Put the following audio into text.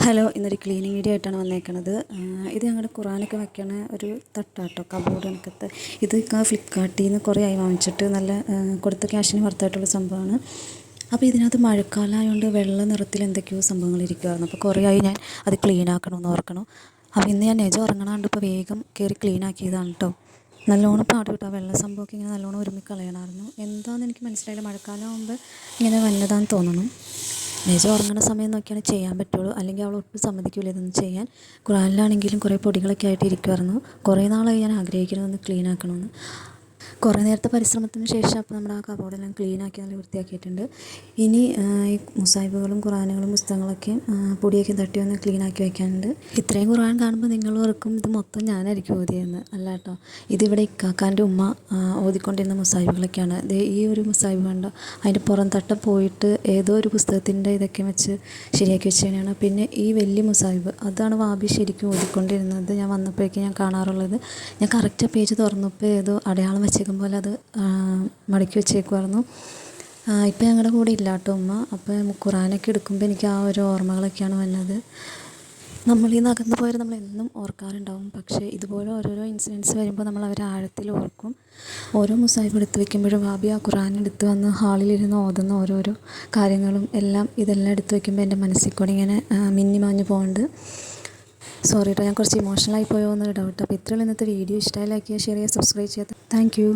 Hello, ഇന്നൊരു cleaning video ആയിട്ടാണ് വന്നേക്കുന്നത്. ഇത് ഞങ്ങളുടെ ഖുറാനൊക്കെ വെക്കണ ഒരു തട്ടാട്ടോ, കബോർഡ് കണക്കത്തെ. ഇത് ഫ്ലിപ്കാർട്ടിൽ നിന്ന് കുറേ ആയി വാങ്ങിച്ചിട്ട്, നല്ല കൊടുത്ത ക്യാഷിന് വർത്തായിട്ടുള്ള സംഭവമാണ്. അപ്പോൾ ഇതിനകത്ത് മഴക്കാലമായതുകൊണ്ട് വെള്ള നിറത്തിൽ എന്തൊക്കെയോ സംഭവങ്ങൾ ഇരിക്കുമായിരുന്നു. അപ്പോൾ കുറേ ആയി ഞാൻ അത് ക്ലീൻ ആക്കണമെന്ന് ഓർക്കണം. അപ്പോൾ ഇന്ന് ഞാൻ നെജം ഉറങ്ങണാണ്ട് ഇപ്പോൾ വേഗം കയറി ക്ലീൻ ആക്കിയതാണ് കേട്ടോ. നല്ലോണം പാട് കിട്ടുക, വെള്ള സംഭവമൊക്കെ ഇങ്ങനെ നല്ലോണം ഒരുമി കളയണമായിരുന്നു. എന്താണെന്ന് എനിക്ക് മനസ്സിലായില്ല, മഴക്കാലം ആകുമ്പോൾ ഇങ്ങനെ വന്നതാന്ന് തോന്നണം. നെജം ഉറങ്ങുന്ന സമയം നോക്കിയാണ് ചെയ്യാൻ പറ്റുള്ളൂ, അല്ലെങ്കിൽ അവൾ ഒട്ടും സമ്മതിക്കില്ല ഇതൊന്നും ചെയ്യാൻ. ഖുറാനിലാണെങ്കിലും കുറേ പൊടികളൊക്കെ ആയിട്ട് ഇരിക്കുമായിരുന്നു. കുറേ നാളായി ഞാൻ ആഗ്രഹിക്കണമെന്ന് ക്ലീൻ ആക്കണമെന്ന്. കുറേ നേരത്തെ പരിശ്രമത്തിന് ശേഷം അപ്പോൾ നമ്മുടെ ആ കബോർഡെല്ലാം ക്ലീനാക്കി നല്ല വൃത്തിയാക്കിയിട്ടുണ്ട്. ഇനി ഈ മുസാഹിബുകളും ഖുറാനുകളും പുസ്തകങ്ങളൊക്കെ പൊടിയൊക്കെ തട്ടി ഒന്ന് ക്ലീനാക്കി വയ്ക്കാനുണ്ട്. ഇത്രയും ഖുറാൻ കാണുമ്പോൾ നിങ്ങൾ ഓർക്കും ഇത് മൊത്തം ഞാനായിരിക്കും ഓതിയെന്ന്. അല്ല കേട്ടോ, ഇതിവിടെ ഇക്കാക്കാൻ്റെ ഉമ്മ ഓതിക്കൊണ്ടിരുന്ന മുസാഹിബുകളൊക്കെയാണ്. ഇത് ഈ ഒരു മുസാഹിബ് കണ്ടോ, അതിൻ്റെ പുറം തട്ടം പോയിട്ട് ഏതോ ഒരു പുസ്തകത്തിൻ്റെ ഇതൊക്കെ വെച്ച് ശരിയാക്കി വെച്ചതാണ്. പിന്നെ ഈ വലിയ മുസാഹിബ്, അതാണ് വാബി ശരിക്കും ഓതിക്കൊണ്ടിരുന്നത്. ഞാൻ വന്നപ്പോഴേക്കും ഞാൻ കാണാറുള്ളത്. ഞാൻ കറക്റ്റ് പേജ് തുറന്നപ്പോൾ ഏതോ അടയാളം വെച്ചേക്കും പോലെ അത് മടക്കി വെച്ചേക്കുമായിരുന്നു. ഇപ്പം ഞങ്ങളുടെ കൂടെ ഇല്ല കേട്ടോ ഉമ്മ. അപ്പോൾ ഖുറാനൊക്കെ എടുക്കുമ്പോൾ എനിക്ക് ആ ഒരു ഓർമ്മകളൊക്കെയാണ് വന്നത്. നമ്മളീ അകന്നു പോയത് നമ്മൾ എന്നും ഓർക്കാറുണ്ടാവും, പക്ഷേ ഇതുപോലെ ഓരോരോ ഇൻസിഡൻറ്റ്സ് വരുമ്പോൾ നമ്മൾ അവരെ ആഴത്തിൽ ഓർക്കും. ഓരോ മുസാഹിബ് എടുത്ത് വയ്ക്കുമ്പോഴും വാബി ആ ഖുറാൻ എടുത്ത് വന്ന് ഹാളിലിരുന്ന് ഓതുന്ന ഓരോരോ കാര്യങ്ങളും ഇതെല്ലാം എടുത്ത് വയ്ക്കുമ്പോൾ എൻ്റെ മനസ്സിൽ കൂടെ ഇങ്ങനെ മിന്നി മാഞ്ഞു പോകുന്നുണ്ട്. സോറി കേട്ടോ, ഞാൻ കുറച്ച് ഇമോഷണലായി പോയോ എന്നൊരു ഡൗട്ട്. അപ്പോൾ ഇത്രയുള്ള ഇന്നത്തെ വീഡിയോ. ഇഷ്ടമായി ലൈക്ക് ചെയ്യുക, ഷെയർ ചെയ്യുക, സബ്സ്ക്രൈബ് ചെയ്യുക. Thank you.